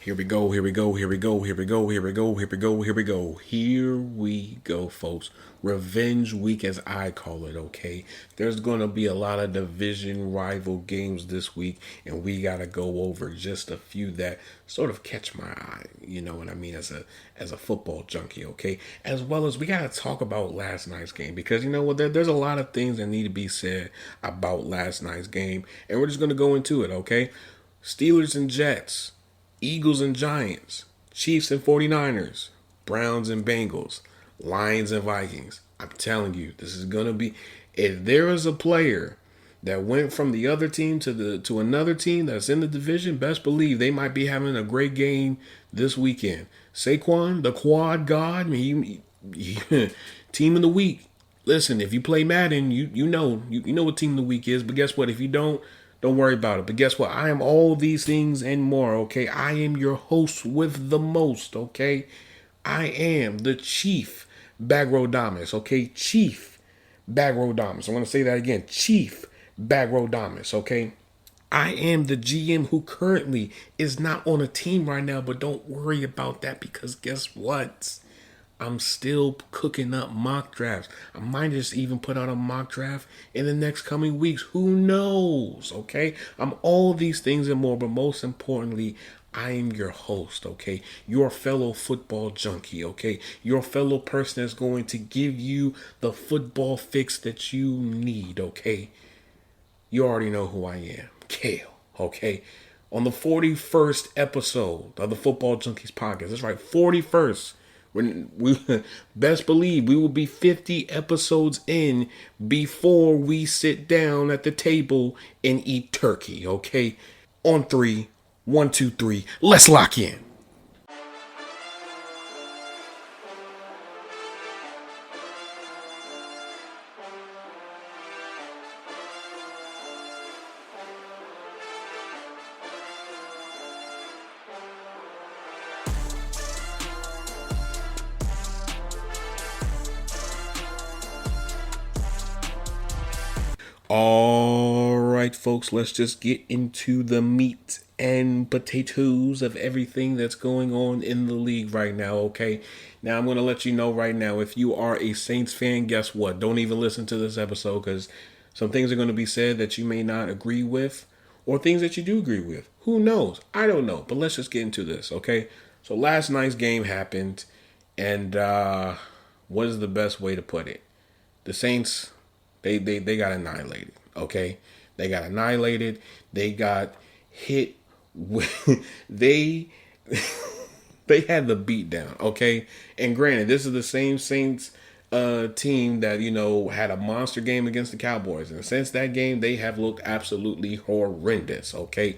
Here we go, here we go, here we go, here we go, here we go, here we go, here we go. Here we go, folks. Revenge week, as I call it, okay? There's going to be a lot of division rival games this week, and we got to go over just a few that sort of catch my eye, you know what I mean, as a football junkie, okay? As well as we got to talk about last night's game, because you know what, there's a lot of things that need to be said about last night's game, and we're just going to go into it, okay? Steelers and Jets. Eagles and Giants, Chiefs and 49ers, Browns and Bengals, Lions and Vikings. I'm telling you, this is going to be, if there is a player that went from the other team to another team that's in the division, best believe they might be having a great game this weekend. Saquon, the quad god, team of the week. Listen, if you play Madden, you know what team of the week is, but guess what? If you don't worry about it. But guess what? I am all these things and more, okay? I am your host with the most, okay? I am the Chief Bagrodamus, okay? Chief Bagrodamus. I want to say that again. Chief Bagrodamus, okay? I am the GM who currently is not on a team right now, but don't worry about that because guess what? I'm still cooking up mock drafts. I might just even put out a mock draft in the next coming weeks. Who knows? Okay. I'm all these things and more, but most importantly, I am your host, okay? Your fellow football junkie, okay? Your fellow person that's going to give you the football fix that you need, okay? You already know who I am, Kale, okay? On the 41st episode of the Football Junkies podcast, that's right, 41st. When we best believe we will be 50 episodes in before we sit down at the table and eat turkey, okay? On three, 1, 2, 3, let's lock in. All right, folks, let's just get into the meat and potatoes of everything that's going on in the league right now, okay? Now, I'm going to let you know right now, if you are a Saints fan, guess what? Don't even listen to this episode because some things are going to be said that you may not agree with or things that you do agree with. Who knows? I don't know, but let's just get into this, okay? So last night's game happened, and what is the best way to put it? The Saints, they got annihilated, okay? They got annihilated. They got hit with, they had the beat down, okay? And granted, this is the same Saints team that, you know, had a monster game against the Cowboys. And since that game, they have looked absolutely horrendous, okay?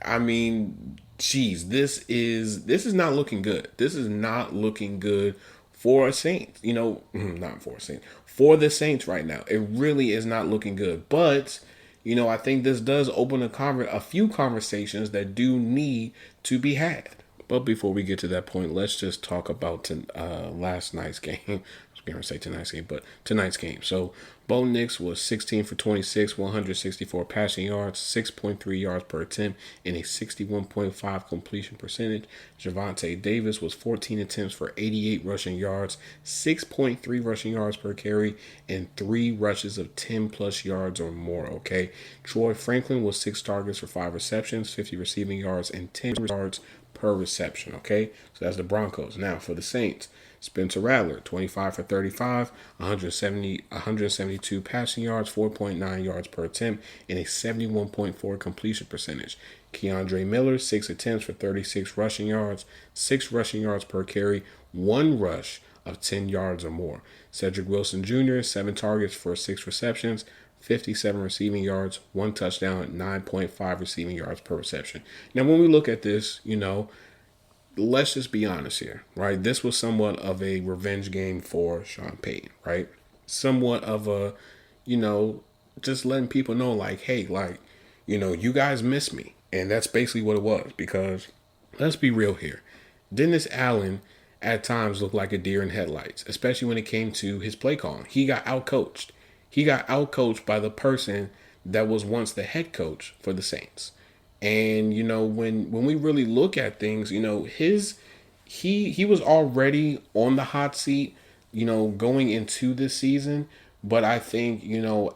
I mean, geez, this is not looking good. This is not looking good for a Saints, you know, not for a Saints, for the Saints right now. It really is not looking good. But, you know, I think this does open a few conversations that do need to be had. But before we get to that point, let's just talk about last night's game. I was going to say tonight's game, but tonight's game. So, Bo Nix was 16 for 26, 164 passing yards, 6.3 yards per attempt, and a 61.5 completion percentage. Javonte Davis was 14 attempts for 88 rushing yards, 6.3 rushing yards per carry, and 3 rushes of 10-plus yards or more, okay? Troy Franklin was 6 targets for 5 receptions, 50 receiving yards, and 10 yards per reception, okay? So that's the Broncos. Now, for the Saints, Spencer Rattler, 25 for 35, 172 passing yards, 4.9 yards per attempt, and a 71.4 completion percentage. Keandre Miller, 6 attempts for 36 rushing yards, 6 rushing yards per carry, 1 rush of 10 yards or more. Cedric Wilson Jr., 7 targets for 6 receptions, 57 receiving yards, 1 touchdown, 9.5 receiving yards per reception. Now, when we look at this, you know, let's just be honest here, right? This was somewhat of a revenge game for Sean Payton, right? Somewhat of a, you know, just letting people know, like, hey, like, you know, you guys miss me. And that's basically what it was, because let's be real here. Dennis Allen at times looked like a deer in headlights, especially when it came to his play calling. He got outcoached. He got outcoached by the person that was once the head coach for the Saints. And when we really look at things, he was already on the hot seat, going into this season. But I think,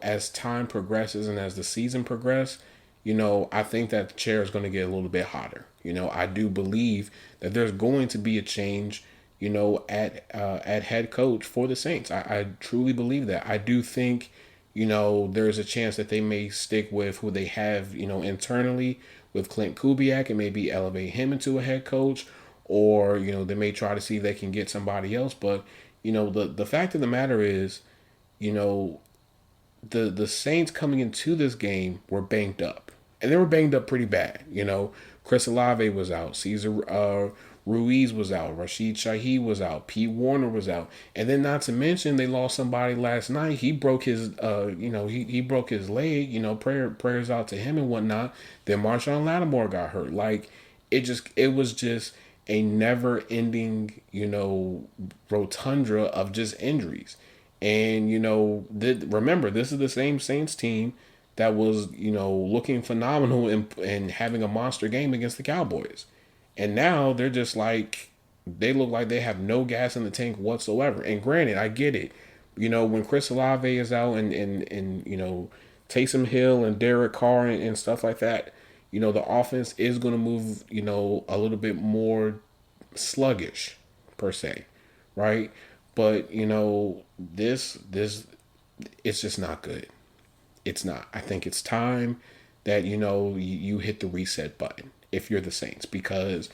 as time progresses and as the season progresses, I think that the chair is going to get a little bit hotter. I do believe that there's going to be a change, at head coach for the Saints. I truly believe that. I do think, there's a chance that they may stick with who they have, internally with Clint Kubiak and maybe elevate him into a head coach, or they may try to see if they can get somebody else. But the fact of the matter is, you know, the Saints coming into this game were banged up, and they were banged up pretty bad. Chris Olave was out, Caesar Ruiz was out, Rashid Shaheed was out, Pete Warner was out, and then not to mention they lost somebody last night. He broke his he broke his leg. Prayers out to him and whatnot. Then Marshawn Lattimore got hurt. Like it was just a never ending rotunda of just injuries. And remember, this is the same Saints team that was looking phenomenal and having a monster game against the Cowboys, and now they're just like they look like they have no gas in the tank whatsoever. And granted, I get it. When Chris Olave is out and Taysom Hill and Derek Carr and stuff like that, the offense is going to move a little bit more sluggish per se, right? But this it's just not good. It's not. I think it's time that you hit the reset button if you're the Saints, because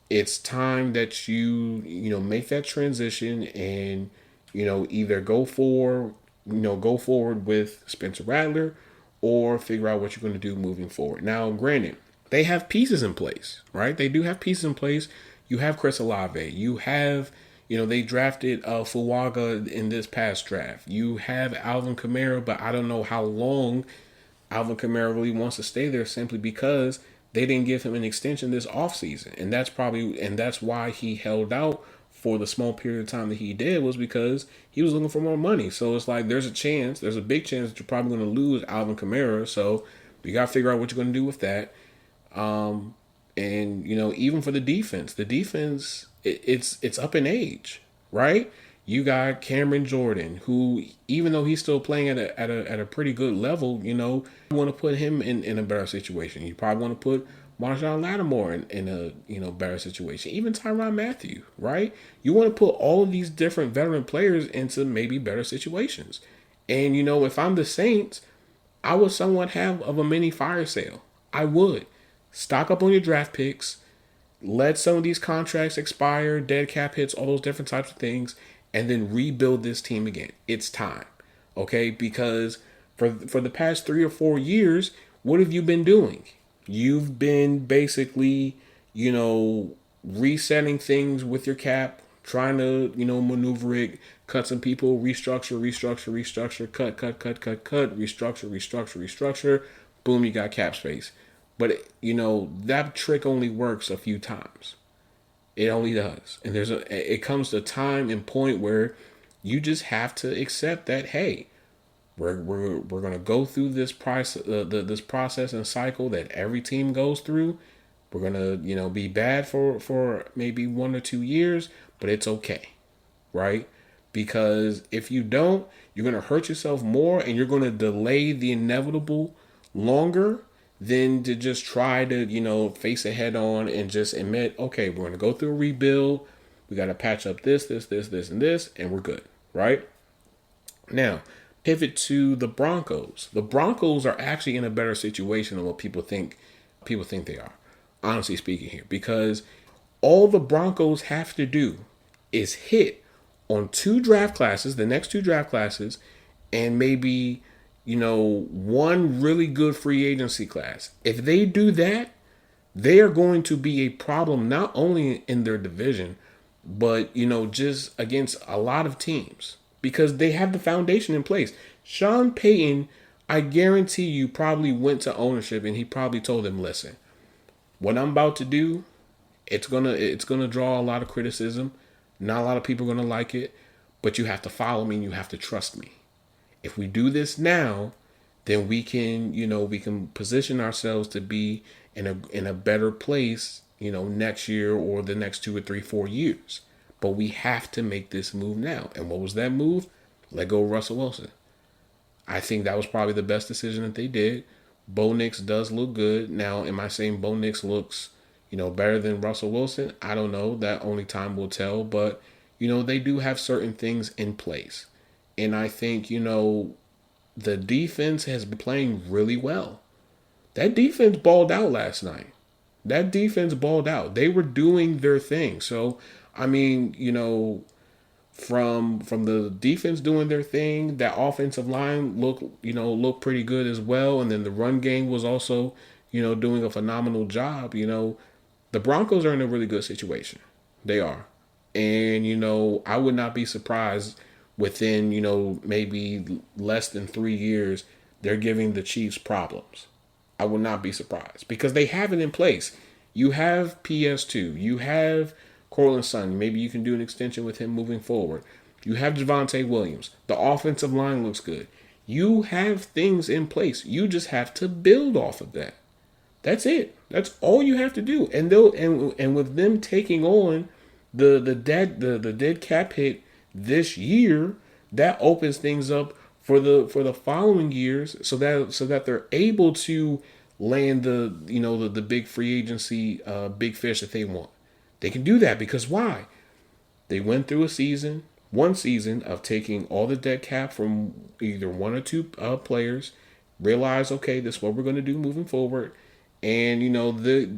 it's time that you make that transition and either go forward with Spencer Rattler or figure out what you're going to do moving forward. Now, granted, they have pieces in place, right? They do have pieces in place. You have Chris Olave. You have they drafted Fuaga in this past draft. You have Alvin Kamara, but I don't know how long Alvin Kamara really wants to stay there, simply because they didn't give him an extension this offseason. And that's why he held out for the small period of time that he did, was because he was looking for more money. So it's like there's a big chance that you're probably going to lose Alvin Kamara. So you got to figure out what you're going to do with that. And even for the defense, it's up in age, right? You got Cameron Jordan, who, even though he's still playing at a pretty good level, you want to put him in a better situation. You probably want to put Marshawn Lattimore in a better situation. Even Tyrann Mathieu, right? You want to put all of these different veteran players into maybe better situations. And if I'm the Saints, I would somewhat have of a mini fire sale. I would stock up on your draft picks. Let some of these contracts expire, dead cap hits, all those different types of things, and then rebuild this team again. It's time, okay? Because for the past 3 or 4 years, what have you been doing? You've been basically, resetting things with your cap, trying to, maneuver it, cut some people, restructure, cut, restructure. Boom, you got cap space. But that trick only works a few times. It only does. And it comes to a time and point where you just have to accept that, hey, we're gonna go through this this process and cycle that every team goes through. We're gonna be bad for maybe 1 or 2 years, but it's okay, right? Because if you don't, you're gonna hurt yourself more, and you're gonna delay the inevitable longer than to just try to, face it head on and just admit, okay, we're going to go through a rebuild. We got to patch up this, and this, and we're good, right? Now, pivot to the Broncos. The Broncos are actually in a better situation than what people think they are, honestly speaking here, because all the Broncos have to do is hit on the next two draft classes, and maybe one really good free agency class. If they do that, they are going to be a problem not only in their division, but just against a lot of teams, because they have the foundation in place. Sean Payton, I guarantee you, probably went to ownership and he probably told them, listen, what I'm about to do, it's gonna draw a lot of criticism. Not a lot of people are gonna like it, but you have to follow me and you have to trust me. If we do this now, then we can position ourselves to be in a better place, next year or the next 2 or 3, 4 years. But we have to make this move now. And what was that move? Let go of Russell Wilson. I think that was probably the best decision that they did. Bo Nix does look good. Now, am I saying Bo Nix looks, better than Russell Wilson? I don't know. That only time will tell. But, they do have certain things in place. And I think, the defense has been playing really well. That defense balled out last night. That defense balled out. They were doing their thing. So, I mean, from the defense doing their thing, that offensive line looked pretty good as well, and then the run game was also doing a phenomenal job. The Broncos are in a really good situation. They are, and I would not be surprised within maybe less than 3 years they're giving the Chiefs problems. I would not be surprised because they have it in place. You have PS2, you have Cortland Sutton. Maybe you can do an extension with him moving forward. You have Javonte Williams. The offensive line looks good. You have things in place. You just have to build off of that. That's it. That's all you have to do. And with them taking on the dead cap hit this year, that opens things up for the following years, so that they're able to land the big free agency big fish that they want. They can do that because why? They went through one season of taking all the dead cap from either one or two players, realize, okay, this is what we're going to do moving forward. And,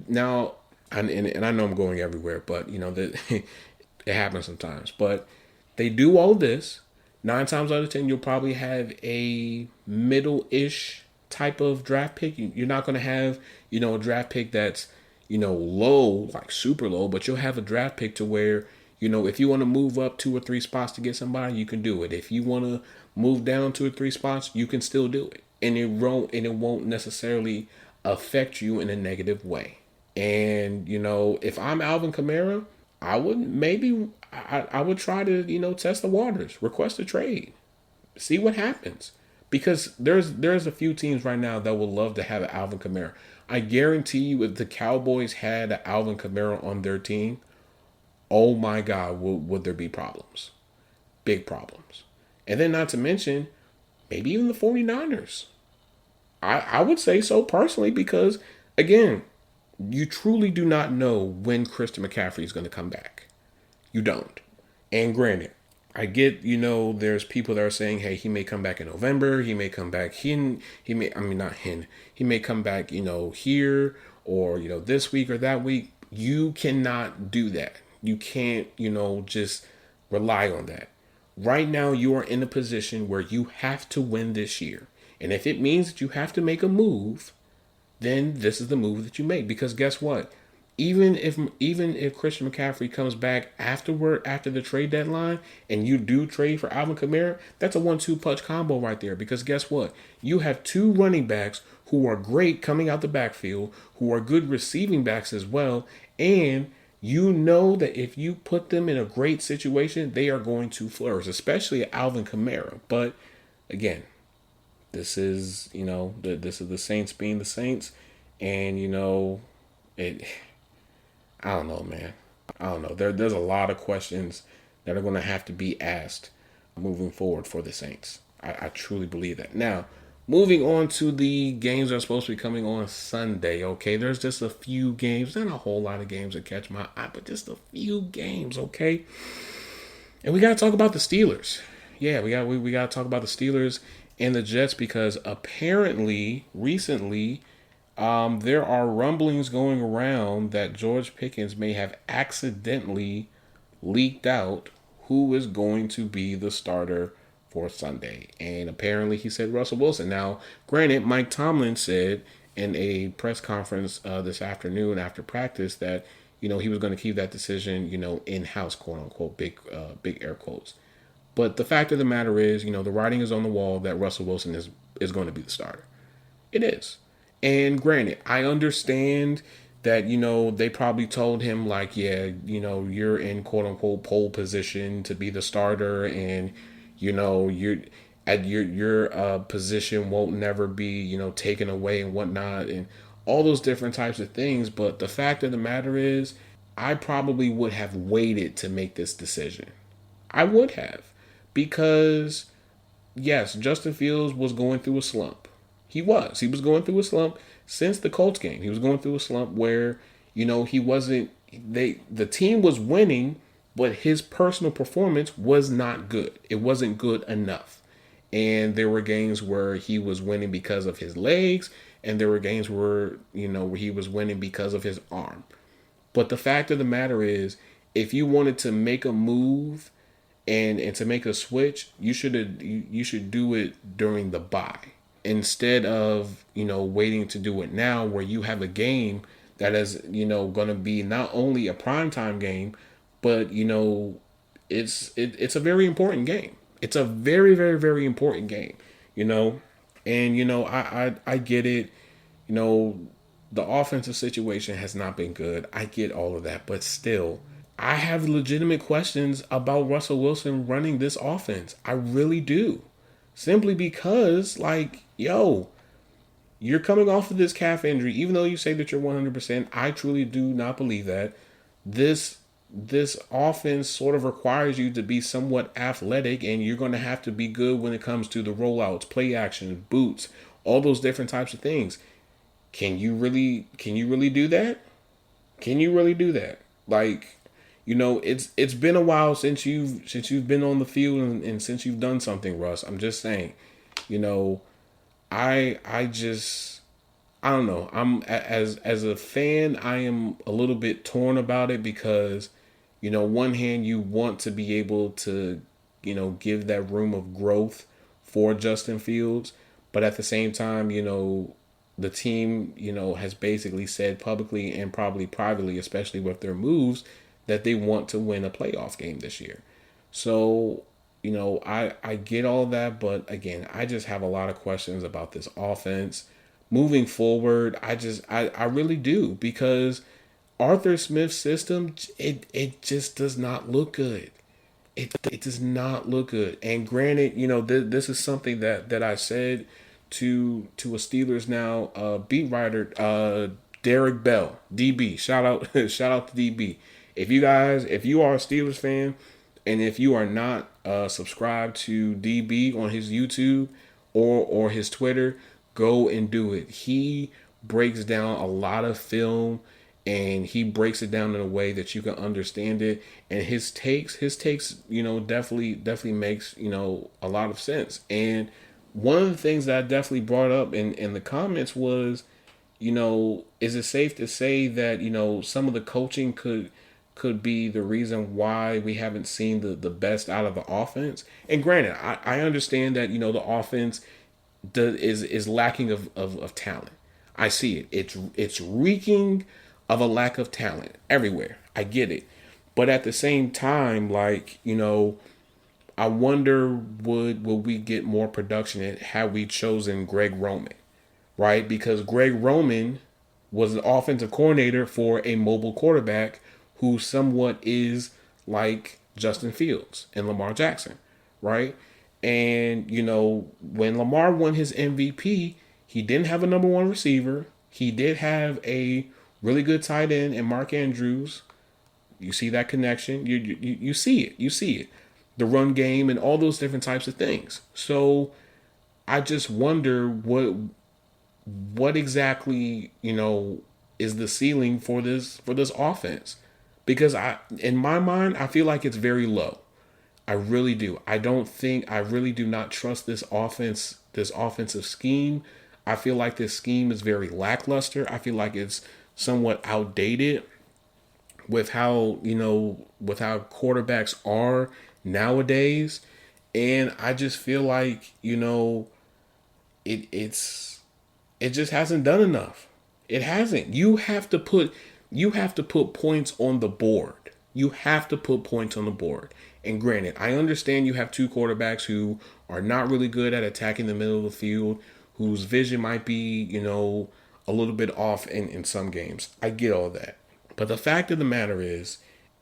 now, and I know I'm going everywhere, but, it happens sometimes. But they do all this. 9 times out of 10, you'll probably have a middle-ish type of draft pick. You're not going to have, a draft pick that's, low, like super low, but you'll have a draft pick to where, if you want to move up 2 or 3 spots to get somebody, you can do it. If you want to move down 2 or 3 spots, you can still do it. And it won't necessarily affect you in a negative way. And, if I'm Alvin Kamara, I would try to, test the waters, request a trade, see what happens. Because there's a few teams right now that would love to have an Alvin Kamara. I guarantee you, if the Cowboys had an Alvin Kamara on their team, oh my God, would there be problems? Big problems. And then not to mention, maybe even the 49ers. I would say so personally because, again, you truly do not know when Christian McCaffrey is going to come back. You don't. And granted, I get, there's people that are saying, hey, he may come back in November. He may come back he may come back, here or, this week or that week. You cannot do that. You can't, just rely on that. Right now, you are in a position where you have to win this year. And if it means that you have to make a move, then this is the move that you make. Because guess what? Even if Christian McCaffrey comes back after the trade deadline and you do trade for Alvin Kamara, that's a 1-2 punch combo right there. Because guess what? You have 2 running backs who are great coming out the backfield, who are good receiving backs as well, and you know that if you put them in a great situation, they are going to flourish, especially Alvin Kamara. But again, this is the Saints being the Saints, and it. I don't know, man. I don't know. There's a lot of questions that are going to have to be asked moving forward for the Saints. I truly believe that. Now, moving on to the games that are supposed to be coming on Sunday, okay? There's just a few games, not a whole lot of games that catch my eye, but just a few games, okay? And we got to talk about the Steelers. Yeah, we got to talk about the Steelers and the Jets because apparently, recently, there are rumblings going around that George Pickens may have accidentally leaked out who is going to be the starter for Sunday. And apparently he said Russell Wilson. Now, granted, Mike Tomlin said in a press conference this afternoon after practice that, he was going to keep that decision, in-house, quote unquote, big air quotes. But the fact of the matter is, the writing is on the wall that Russell Wilson is going to be the starter. It is. And granted, I understand that, they probably told him like, yeah, you're in quote unquote pole position to be the starter and, you're at your position won't never be, taken away and whatnot and all those different types of things. But the fact of the matter is, I probably would have waited to make this decision. I would have. Because, yes, Justin Fields was going through a slump. He was. He was going through a slump since the Colts game. He was going through a slump where, he wasn't, the team was winning, but his personal performance was not good. It wasn't good enough. And there were games where he was winning because of his legs, and there were games where, where he was winning because of his arm. But the fact of the matter is, if you wanted to make a move and to make a switch, you should do it during the bye instead of waiting to do it now, where you have a game that is going to be not only a primetime game, but it's a very important game. It's a very, very, very important game. And I get it. The offensive situation has not been good. I get all of that, but still, I have legitimate questions about Russell Wilson running this offense. I really do. Simply because, you're coming off of this calf injury, even though you say that you're 100%, I truly do not believe that. This offense sort of requires you to be somewhat athletic, and you're going to have to be good when it comes to the rollouts, play action, boots, all those different types of things. Can you really do that? Can you really do that? It's been a while since you've been on the field and since you've done something, Russ. I'm just saying, I don't know. I'm as a fan, I am a little bit torn about it because, one hand you want to be able to, give that room of growth for Justin Fields, but at the same time, the team, has basically said publicly and probably privately, especially with their moves, that they want to win a playoff game this year. So, I get all that, but again, I just have a lot of questions about this offense. Moving forward, I really do, because Arthur Smith's system, it just does not look good. It does not look good. And granted, this is something that I said to a Steelers now beat writer, Derek Bell, DB. Shout out to DB. If you are a Steelers fan, and if you are not subscribed to DB on his YouTube or his Twitter, go and do it. He breaks down a lot of film, and he breaks it down in a way that you can understand it. And his takes, definitely makes, a lot of sense. And one of the things that I definitely brought up in the comments was, is it safe to say that, some of the coaching could be the reason why we haven't seen the best out of the offense? And granted, I understand that, the offense is lacking of talent. I see it. It's reeking of a lack of talent everywhere. I get it. But at the same time, I wonder would we get more production had we chosen Greg Roman, right? Because Greg Roman was an offensive coordinator for a mobile quarterback who somewhat is like Justin Fields and Lamar Jackson, right? And, when Lamar won his MVP, he didn't have a number one receiver. He did have a really good tight end in Mark Andrews. You see that connection. You see it. You see it. The run game and all those different types of things. So I just wonder what exactly, is the ceiling for this offense. Because in my mind, I feel like it's very low. I really do. I really do not trust this offensive scheme. I feel like this scheme is very lackluster. I feel like it's somewhat outdated with how quarterbacks are nowadays. And I just feel like, it just hasn't done enough. It hasn't. You have to put points on the board. You have to put points on the board. And granted, I understand you have two quarterbacks who are not really good at attacking the middle of the field, whose vision might be, a little bit off in some games. I get all that. But the fact of the matter is,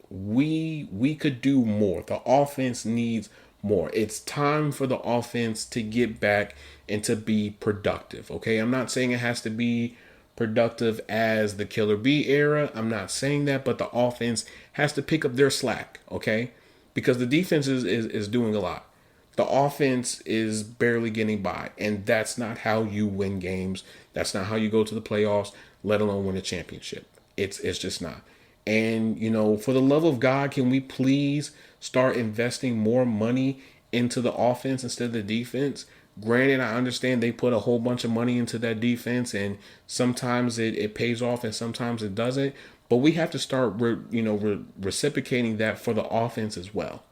we could do more. The offense needs more. It's time for the offense to get back and to be productive. Okay, I'm not saying it has to be productive as the Killer B era. I'm not saying that, but the offense has to pick up their slack, okay? Because the defense is doing a lot. The offense is barely getting by, and that's not how you win games. That's not how you go to the playoffs, let alone win a championship. It's just not. And for the love of God, can we please start investing more money into the offense instead of the defense? Granted, I understand they put a whole bunch of money into that defense, and sometimes it pays off, and sometimes it doesn't. But we have to start, reciprocating that for the offense as well.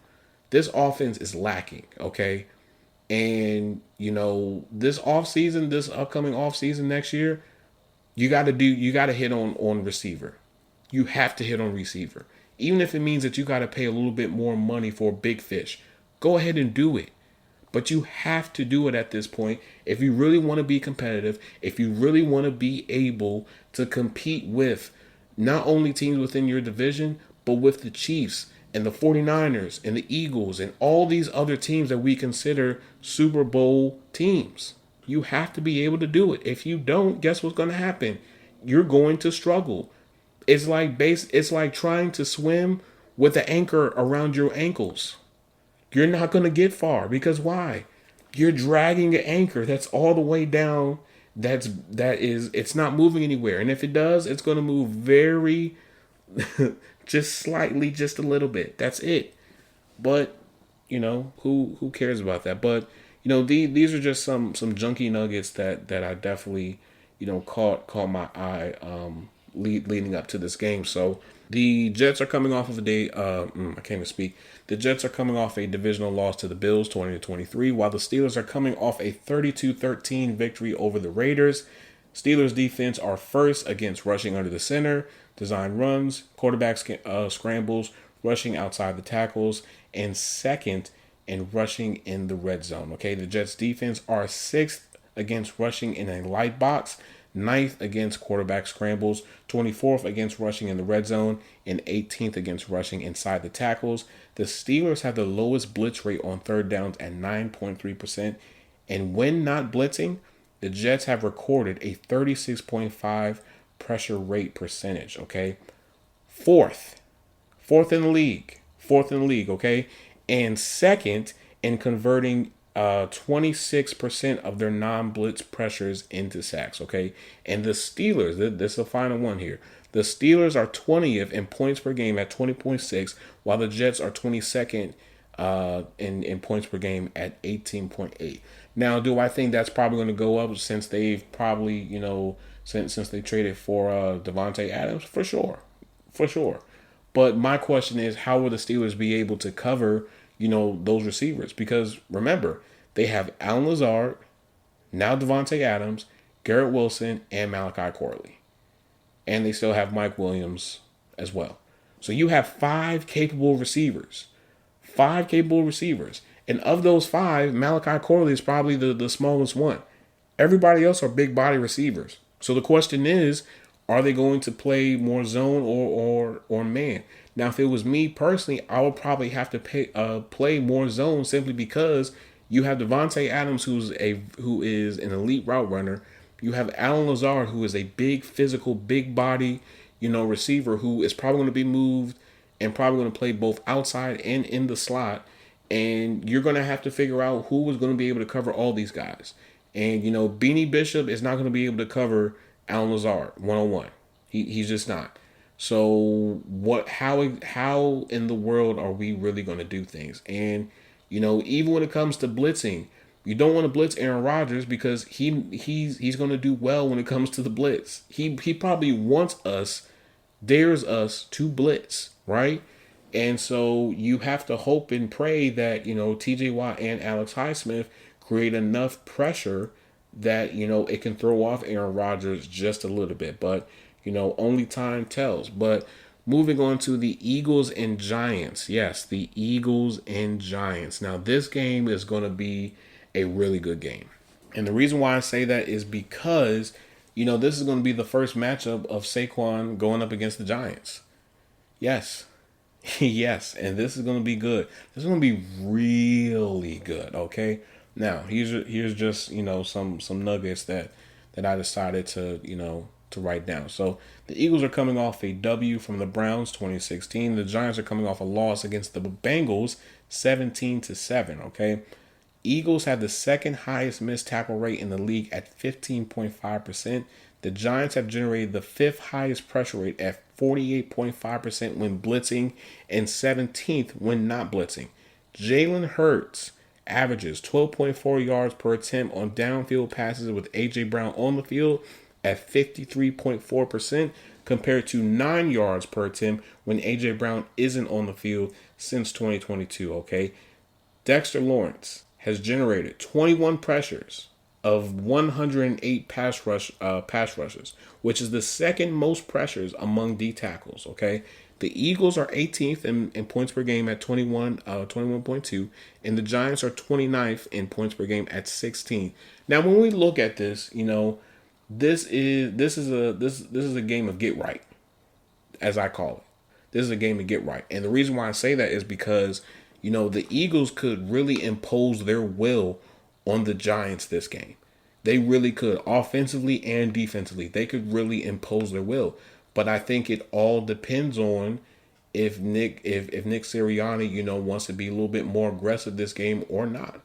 This offense is lacking, okay? And this offseason, this upcoming offseason next year, you got to hit on receiver. You have to hit on receiver. Even if it means that you got to pay a little bit more money for a big fish, go ahead and do it. But you have to do it at this point if you really want to be competitive, if you really want to be able to compete with not only teams within your division, but with the Chiefs and the 49ers and the Eagles and all these other teams that we consider Super Bowl teams. You have to be able to do it. If you don't, guess what's going to happen? You're going to struggle. It's like trying to swim with an anchor around your ankles. You're not going to get far because why? You're dragging an anchor that's all the way down. It's not moving anywhere. And if it does, it's going to move very just slightly, just a little bit. That's it. But, who cares about that? But, these are just some junky nuggets that I definitely, caught my eye leading up to this game. So the Jets are coming off of I can't even speak. The Jets are coming off a divisional loss to the Bills, 20-23, while the Steelers are coming off a 32-13 victory over the Raiders. Steelers defense are first against rushing under the center, design runs, quarterback scrambles, rushing outside the tackles, and second in rushing in the red zone. Okay, the Jets defense are sixth against rushing in a light box, ninth against quarterback scrambles, 24th against rushing in the red zone, and 18th against rushing inside the tackles. The Steelers have the lowest blitz rate on third downs at 9.3%. And when not blitzing, the Jets have recorded a 36.5 pressure rate percentage, okay? Fourth in the league, okay? And second in converting 26% of their non-blitz pressures into sacks, okay? And the Steelers, this is the final one here. The Steelers are 20th in points per game at 20.6, while the Jets are 22nd in points per game at 18.8. Now, do I think that's probably going to go up since they've probably, since they traded for Devontae Adams? For sure. But my question is, how will the Steelers be able to cover, those receivers? Because remember, they have Allen Lazard, now Devontae Adams, Garrett Wilson, and Malachi Corley. And they still have Mike Williams as well. So you have five capable receivers. And of those five, Malachi Corley is probably the smallest one. Everybody else are big body receivers. So the question is, are they going to play more zone or man? Now, if it was me personally, I would probably have to play more zone simply because you have Devontae Adams, who is an elite route runner. You have Allen Lazard, who is a big physical, big body, receiver who is probably going to be moved and probably going to play both outside and in the slot. And you're going to have to figure out who is going to be able to cover all these guys. And, Beanie Bishop is not going to be able to cover Allen Lazard one-on-one. He's just not. So how in the world are we really going to do things? And, even when it comes to blitzing, you don't want to blitz Aaron Rodgers because he's going to do well when it comes to the blitz. He probably dares us to blitz, right? And so you have to hope and pray that, TJ Watt and Alex Highsmith create enough pressure that, it can throw off Aaron Rodgers just a little bit. But, only time tells. But moving on to the Eagles and Giants. Yes, the Eagles and Giants. Now, this game is going to be a really good game. And the reason why I say that is because, this is going to be the first matchup of Saquon going up against the Giants. Yes. Yes, and this is going to be good. This is going to be really good, okay? Now, here's just, some nuggets that I decided to to write down. So the Eagles are coming off a W from the Browns 2016. The Giants are coming off a loss against the Bengals 17-7. Okay. Eagles have the second highest missed tackle rate in the league at 15.5%. The Giants have generated the fifth highest pressure rate at 48.5% when blitzing and 17th when not blitzing. Jalen Hurts averages 12.4 yards per attempt on downfield passes with A.J. Brown on the field at 53.4% compared to 9 yards per attempt when A.J. Brown isn't on the field since 2022, okay? Dexter Lawrence has generated 21 pressures of 108 pass rushes, which is the second most pressures among D tackles. Okay, the Eagles are 18th in points per game at 21.2, and the Giants are 29th in points per game at 16. Now, when we look at this, this is a game of get right, as I call it. This is a game of get right, and the reason why I say that is because the Eagles could really impose their will on the Giants this game. They really could, offensively and defensively. They could really impose their will. But I think it all depends on if Nick Sirianni, wants to be a little bit more aggressive this game or not.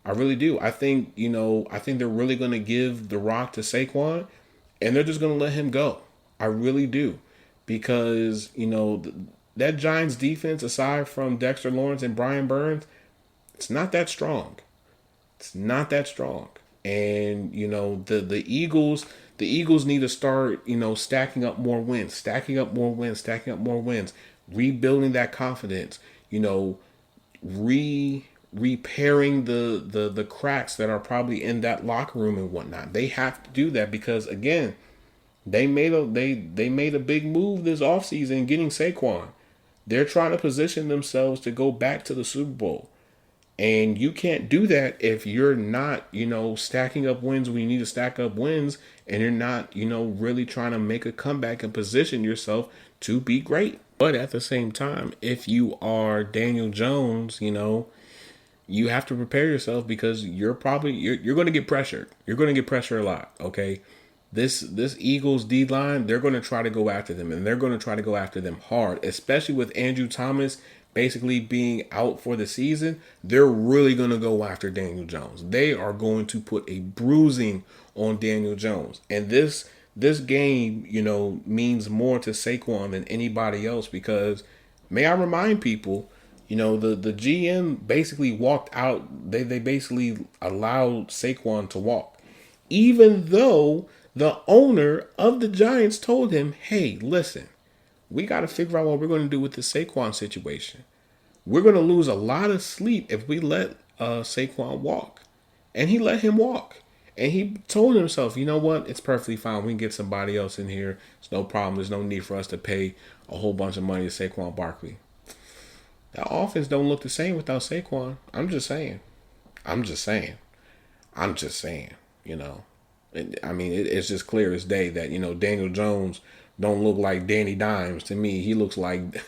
I really do. I think they're really going to give the rock to Saquon, and they're just going to let him go. I really do. Because, that Giants defense, aside from Dexter Lawrence and Brian Burns, it's not that strong. It's not that strong. And, the Eagles need to start, stacking up more wins, rebuilding that confidence, repairing the cracks that are probably in that locker room and whatnot. They have to do that because, again, they made a big move this offseason getting Saquon. They're trying to position themselves to go back to the Super Bowl. And you can't do that if you're not, stacking up wins when you need to stack up wins, and you're not, really trying to make a comeback and position yourself to be great. But at the same time, if you are Daniel Jones, you have to prepare yourself because you're going to get pressured. You're going to get pressured a lot, okay? This Eagles D-line, they're going to try to go after them, and they're going to try to go after them hard, especially with Andrew Thomas basically being out for the season. They're really going to go after Daniel Jones. They are going to put a bruising on Daniel Jones. And this game, means more to Saquon than anybody else because, may I remind people, the GM basically walked out. They basically allowed Saquon to walk, even though the owner of the Giants told him, hey, listen, we got to figure out what we're going to do with the Saquon situation. We're going to lose a lot of sleep if we let Saquon walk. And he let him walk. And he told himself, you know what? It's perfectly fine. We can get somebody else in here. It's no problem. There's no need for us to pay a whole bunch of money to Saquon Barkley. That offense don't look the same without Saquon. I'm just saying. It's just clear as day that, Daniel Jones don't look like Danny Dimes to me. He looks like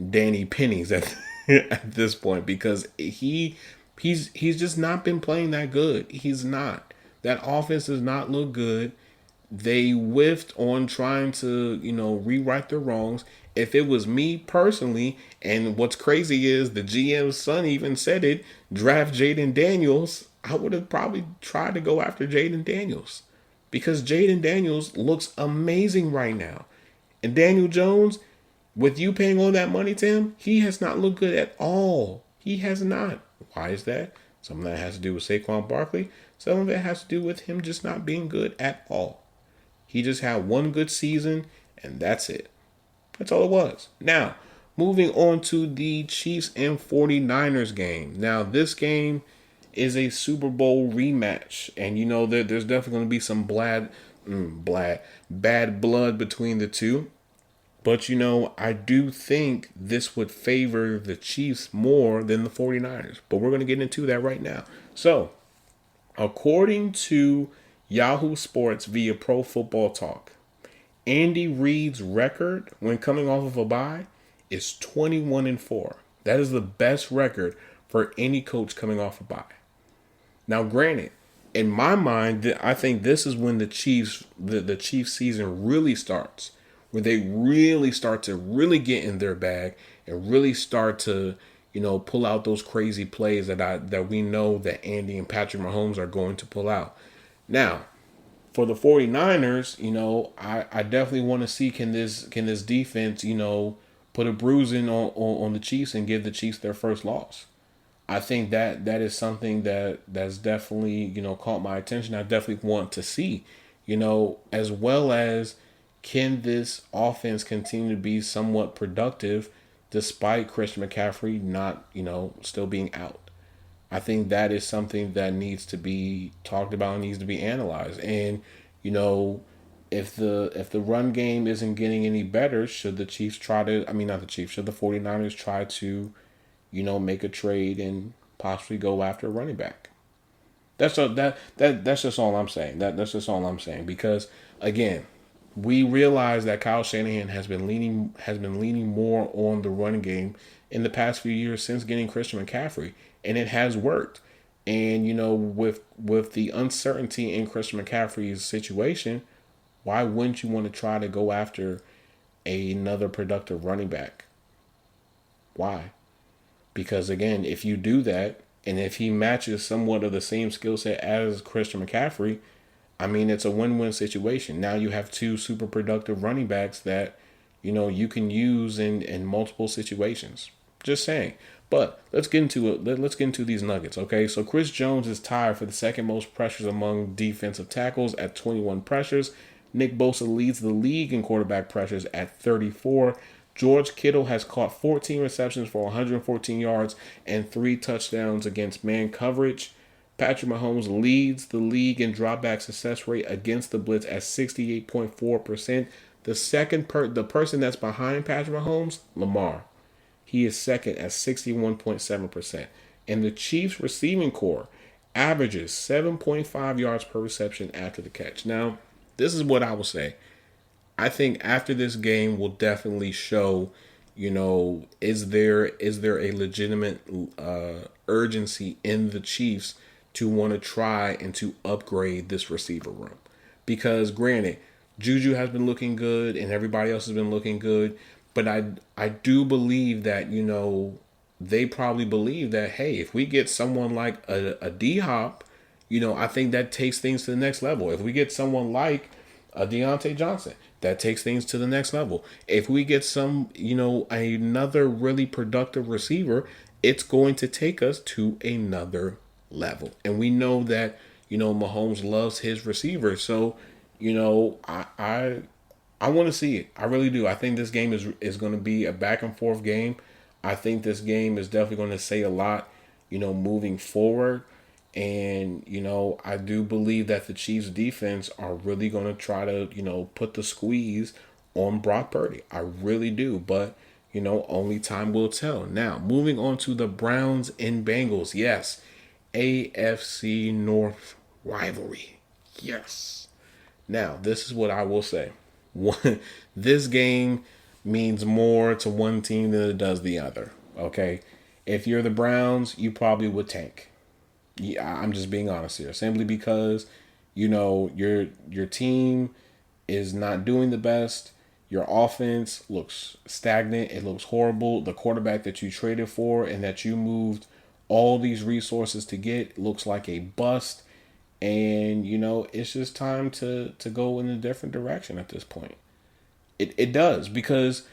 Danny Pennies at this point because he's just not been playing that good. He's not. That offense does not look good. They whiffed on trying to, rewrite their wrongs. If it was me personally, and what's crazy is the GM's son even said it, draft Jaden Daniels, I would have probably tried to go after Jaden Daniels because Jaden Daniels looks amazing right now. And Daniel Jones, with you paying all that money to him, he has not looked good at all. He has not. Why is that? Some of that has to do with Saquon Barkley. Some of it has to do with him just not being good at all. He just had one good season, and that's it. That's all it was. Now, moving on to the Chiefs and 49ers game. Now, this game is a Super Bowl rematch. And there's definitely going to be some bad blood between the two. But, I do think this would favor the Chiefs more than the 49ers. But we're going to get into that right now. So, according to Yahoo Sports via Pro Football Talk, Andy Reid's record when coming off of a bye is 21-4. That is the best record for any coach coming off a bye. Now, granted, in my mind, I think this is when the Chiefs season really starts, where they really start to really get in their bag and really start to, pull out those crazy plays that we know that Andy and Patrick Mahomes are going to pull out. Now, for the 49ers, I definitely want to see can this defense, put a bruising on the Chiefs and give the Chiefs their first loss. I think that is something that's definitely, caught my attention. I definitely want to see, as well as can this offense continue to be somewhat productive despite Christian McCaffrey not, still being out. I think that is something that needs to be talked about, needs to be analyzed. And, you know, if the run game isn't getting any better, should the Chiefs try to, I mean, not the Chiefs, should the 49ers try to, make a trade and possibly go after a running back? That's just all I'm saying. That's just all I'm saying, because again, we realize that Kyle Shanahan has been leaning more on the run game in the past few years since getting Christian McCaffrey, and it has worked. And with the uncertainty in Christian McCaffrey's situation, why wouldn't you want to try to go after another productive running back? Why? Because again, if you do that, and if he matches somewhat of the same skill set as Christian McCaffrey, I mean, it's a win-win situation. Now you have two super productive running backs that, you can use in multiple situations. Just saying. But let's get into it. Let's get into these nuggets, okay? So Chris Jones is tied for the second most pressures among defensive tackles at 21 pressures. Nick Bosa leads the league in quarterback pressures at 34. George Kittle has caught 14 receptions for 114 yards and 3 touchdowns against man coverage. Patrick Mahomes leads the league in dropback success rate against the blitz at 68.4%. The person that's behind Patrick Mahomes, Lamar. He is second at 61.7%. And the Chiefs receiving core averages 7.5 yards per reception after the catch. Now, this is what I will say. I think after this game will definitely show, is there a legitimate urgency in the Chiefs to want to try and to upgrade this receiver room? Because granted, Juju has been looking good and everybody else has been looking good, but I do believe that, they probably believe that, hey, if we get someone like a D-Hop, I think that takes things to the next level. If we get someone like a Deontay Johnson, that takes things to the next level. If we get another really productive receiver, it's going to take us to another level. And we know that, Mahomes loves his receivers. So, I want to see it. I really do. I think this game is going to be a back and forth game. I think this game is definitely going to say a lot, moving forward. And, I do believe that the Chiefs defense are really going to try to, put the squeeze on Brock Purdy. I really do. But, only time will tell. Now, moving on to the Browns and Bengals. Yes. AFC North rivalry. Yes. Now, this is what I will say. This game means more to one team than it does the other. Okay? If you're the Browns, you probably would tank. Yeah, I'm just being honest here. Simply because, your team is not doing the best. Your offense looks stagnant. It looks horrible. The quarterback that you traded for and that you moved all these resources to get looks like a bust. And, it's just time to go in a different direction at this point. It does, because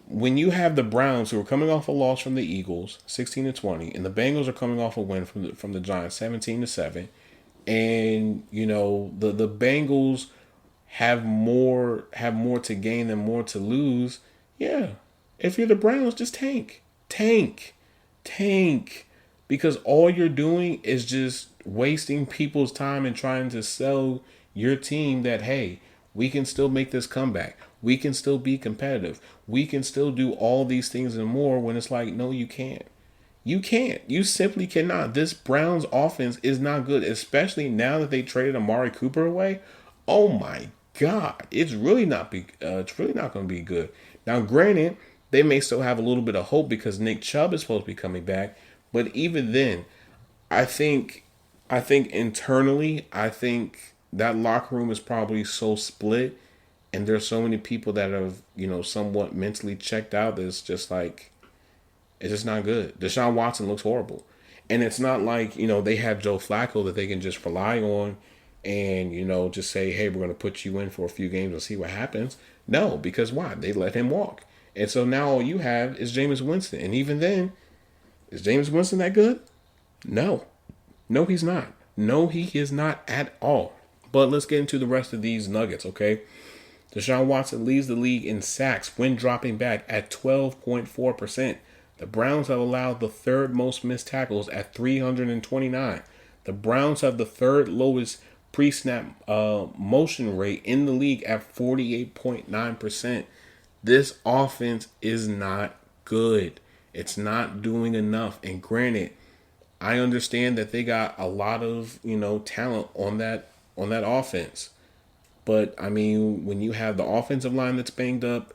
when you have the Browns, who are coming off a loss from the Eagles, 16-20, and the Bengals are coming off a win from the Giants, 17-7, and the Bengals have more to gain than more to lose. Yeah, if you're the Browns, just tank, because all you're doing is just wasting people's time and trying to sell your team that, hey, we can still make this comeback. We can still be competitive. We can still do all these things and more, when it's like, no, you can't. You can't. You simply cannot. This Browns offense is not good, especially now that they traded Amari Cooper away. Oh my God, it's really not going to be good. Now, granted, they may still have a little bit of hope because Nick Chubb is supposed to be coming back, but even then, I think I think internally, I think that locker room is probably so split, and there's so many people that have somewhat mentally checked out. That it's just like it's just not good. Deshaun Watson looks horrible, and it's not like they have Joe Flacco that they can just rely on, and just say, hey, we're going to put you in for a few games and see what happens. No, because why? They let him walk, and so now all you have is Jameis Winston, and even then, is Jameis Winston that good? No. No, he's not. No, he is not at all. But let's get into the rest of these nuggets, okay? Deshaun Watson leads the league in sacks when dropping back at 12.4%. The Browns have allowed the third most missed tackles at 329. The Browns have the third lowest pre-snap motion rate in the league at 48.9%. This offense is not good. It's not doing enough. And granted, I understand that they got a lot of talent on that offense, but I mean when you have the offensive line that's banged up,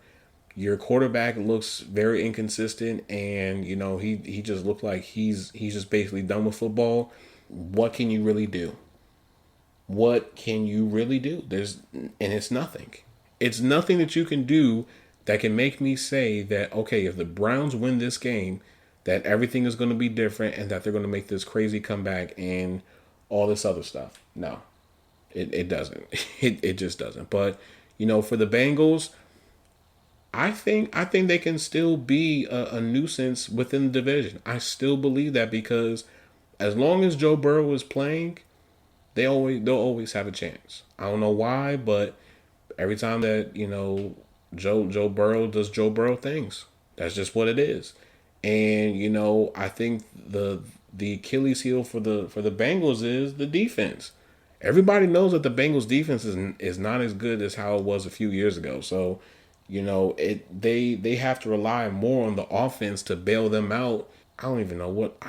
your quarterback looks very inconsistent, and he just looked like he's just basically done with football. What can you really do? What can you really do? It's nothing. It's nothing that you can do that can make me say that, okay, if the Browns win this game, that everything is going to be different and that they're going to make this crazy comeback and all this other stuff. No, it doesn't. It just doesn't. But for the Bengals, I think they can still be a nuisance within the division. I still believe that, because as long as Joe Burrow is playing, they'll always have a chance. I don't know why, but every time that Joe Burrow does Joe Burrow things, that's just what it is. And I think the Achilles heel for the Bengals is the defense. Everybody knows that the Bengals defense is not as good as how it was a few years ago. So they have to rely more on the offense to bail them out. I don't even know what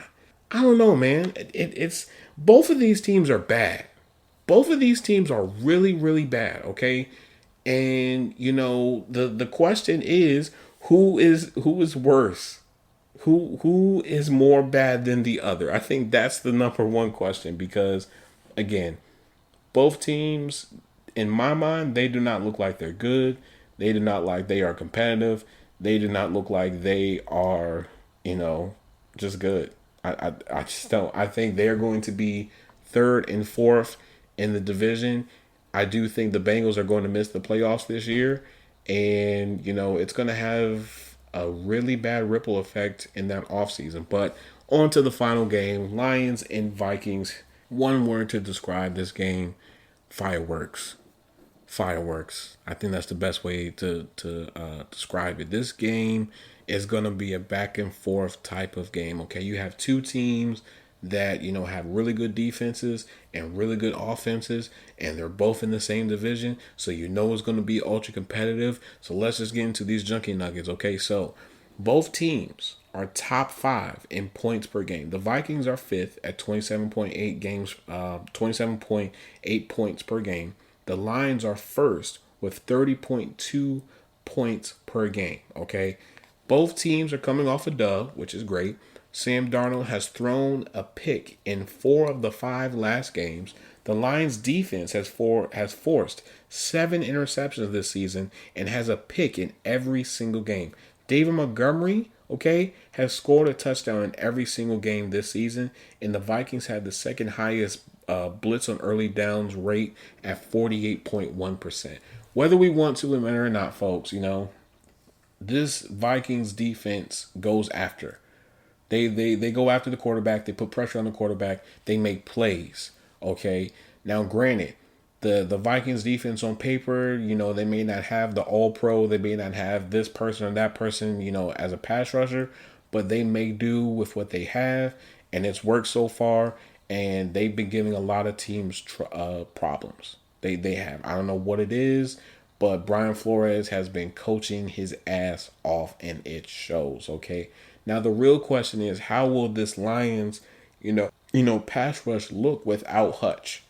I don't know, man. It's both of these teams are bad. Both of these teams are really, really bad. Okay, and the question is who is worse? Who is more bad than the other? I think that's the number one question, because again, both teams, in my mind, they do not look like they're good. They do not like they are competitive. They do not look like they are, just good. I just don't. I think they're going to be third and fourth in the division. I do think the Bengals are going to miss the playoffs this year, and it's going to have a really bad ripple effect in that offseason. But on to the final game, Lions and Vikings. One word to describe this game: fireworks. Fireworks. I think that's the best way to describe it. This game is going to be a back and forth type of game. Okay, you have two teams that have really good defenses and really good offenses, and they're both in the same division, so it's going to be ultra competitive. So let's just get into these junkie nuggets. Okay, so both teams are top five in points per game. The Vikings are fifth at 27.8 points per game. The Lions are first with 30.2 points per game. Okay, both teams are coming off a dub, which is great. Sam Darnold has thrown a pick in 4 of the 5 last games. The Lions defense has forced 7 interceptions this season and has a pick in every single game. David Montgomery, okay, has scored a touchdown in every single game this season, and the Vikings had the second highest blitz on early downs rate at 48.1%. Whether we want to admit it or not, folks, this Vikings defense goes after. They go after the quarterback. They put pressure on the quarterback. They make plays. Okay. Now, granted, the Vikings defense on paper, they may not have the All Pro. They may not have this person or that person, as a pass rusher, but they may do with what they have, and it's worked so far. And they've been giving a lot of teams problems. They have. I don't know what it is, but Brian Flores has been coaching his ass off, and it shows. Okay. Now the real question is, how will this Lions, pass rush look without Hutch?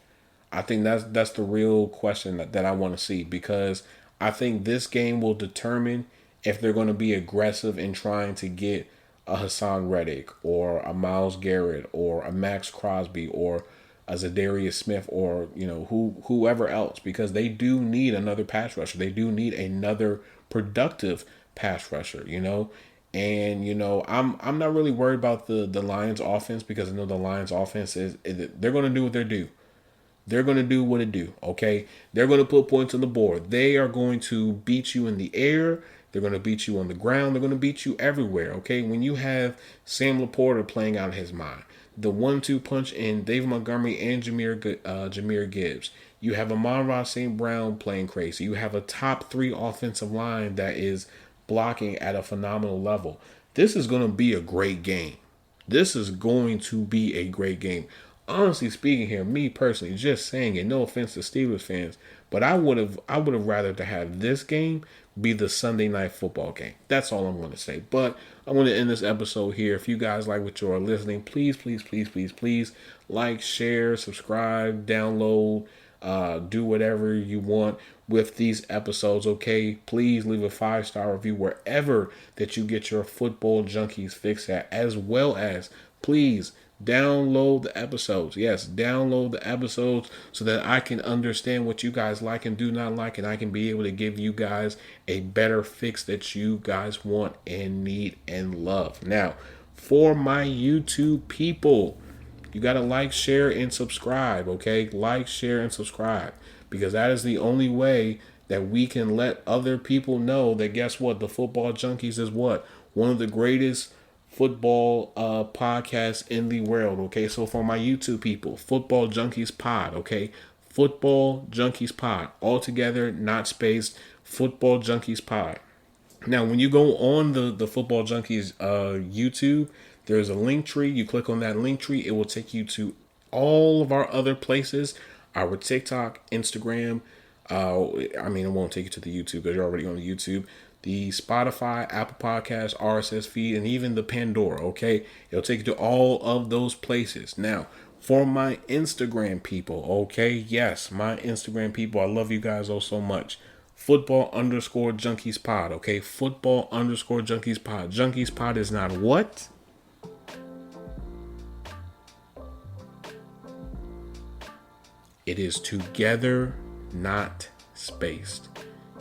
I think that's the real question that I want to see, because I think this game will determine if they're going to be aggressive in trying to get a Hassan Reddick or a Myles Garrett or a Max Crosby or Zadarius Smith or whoever else, because they do need another pass rusher. They do need another productive pass rusher. And I'm not really worried about the Lions offense, because I know the Lions offense is they're going to do what they do. They're going to do what it do, okay? They're going to put points on the board. They are going to beat you in the air. They're going to beat you on the ground. They're going to beat you everywhere, okay? When you have Sam Laporta playing out of his mind, the 1-2 punch in Dave Montgomery and Jahmyr Gibbs. You have Amon-Ra St. Brown playing crazy. You have a top 3 offensive line that is blocking at a phenomenal level. This is going to be a great game. This is going to be a great game. Honestly speaking here, me personally, just saying it, no offense to Steelers fans, but I would have rather to have this game be the Sunday night football game. That's all I'm going to say. But I'm going to end this episode here. If you guys like what you are listening, please like, share, subscribe, download, do whatever you want with these episodes, okay? Please leave a 5-star review wherever that you get your Football Junkies fix at, as well as please download the episodes. Yes, download the episodes so that I can understand what you guys like and do not like, and I can be able to give you guys a better fix that you guys want and need and love. Now, for my YouTube people, you got to like, share, and subscribe, okay? Like, share, and subscribe, because that is the only way that we can let other people know that, guess what? The Football Junkies is what? One of the greatest football podcasts in the world, okay? So for my YouTube people, Football Junkies Pod, okay? Football Junkies Pod. All together, not spaced. Football Junkies Pod. Now, when you go on the Football Junkies YouTube, there's a link tree. You click on that link tree, it will take you to all of our other places, our TikTok, Instagram. It won't take you to the YouTube because you're already on the YouTube. The Spotify, Apple Podcasts, RSS feed, and even the Pandora, okay? It'll take you to all of those places. Now, for my Instagram people, okay? Yes, my Instagram people, I love you guys all so much. Football_Junkies Pod, okay? Football_Junkies Pod. Junkies Pod is not what? It is together, not spaced.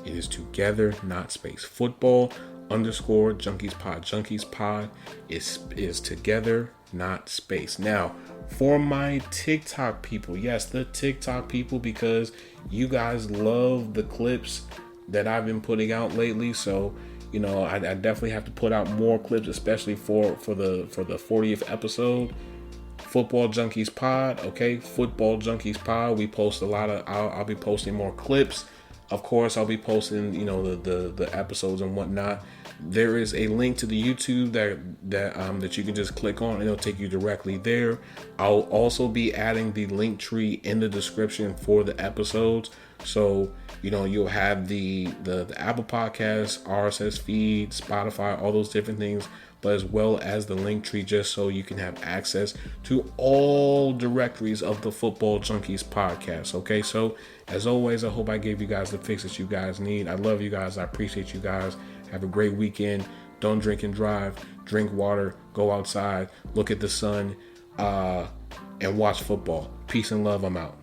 It is together, not spaced. Football_Junkies Pod. Junkies Pod is together, not spaced. Now, for my TikTok people, yes, the TikTok people, because you guys love the clips that I've been putting out lately. So, I definitely have to put out more clips, especially for the 40th episode. Football Junkies Pod, okay? Football Junkies Pod. We post a lot of. I'll be posting more clips. Of course, I'll be posting, the episodes and whatnot. There is a link to the YouTube that you can just click on, and it'll take you directly there. I'll also be adding the link tree in the description for the episodes. So, you'll have the Apple Podcasts, RSS feed, Spotify, all those different things, but as well as the link tree, just so you can have access to all directories of the Football Junkies podcast. Okay, so as always, I hope I gave you guys the fix that you guys need. I love you guys. I appreciate you guys. Have a great weekend. Don't drink and drive. Drink water. Go outside. Look at the sun. And watch football. Peace and love. I'm out.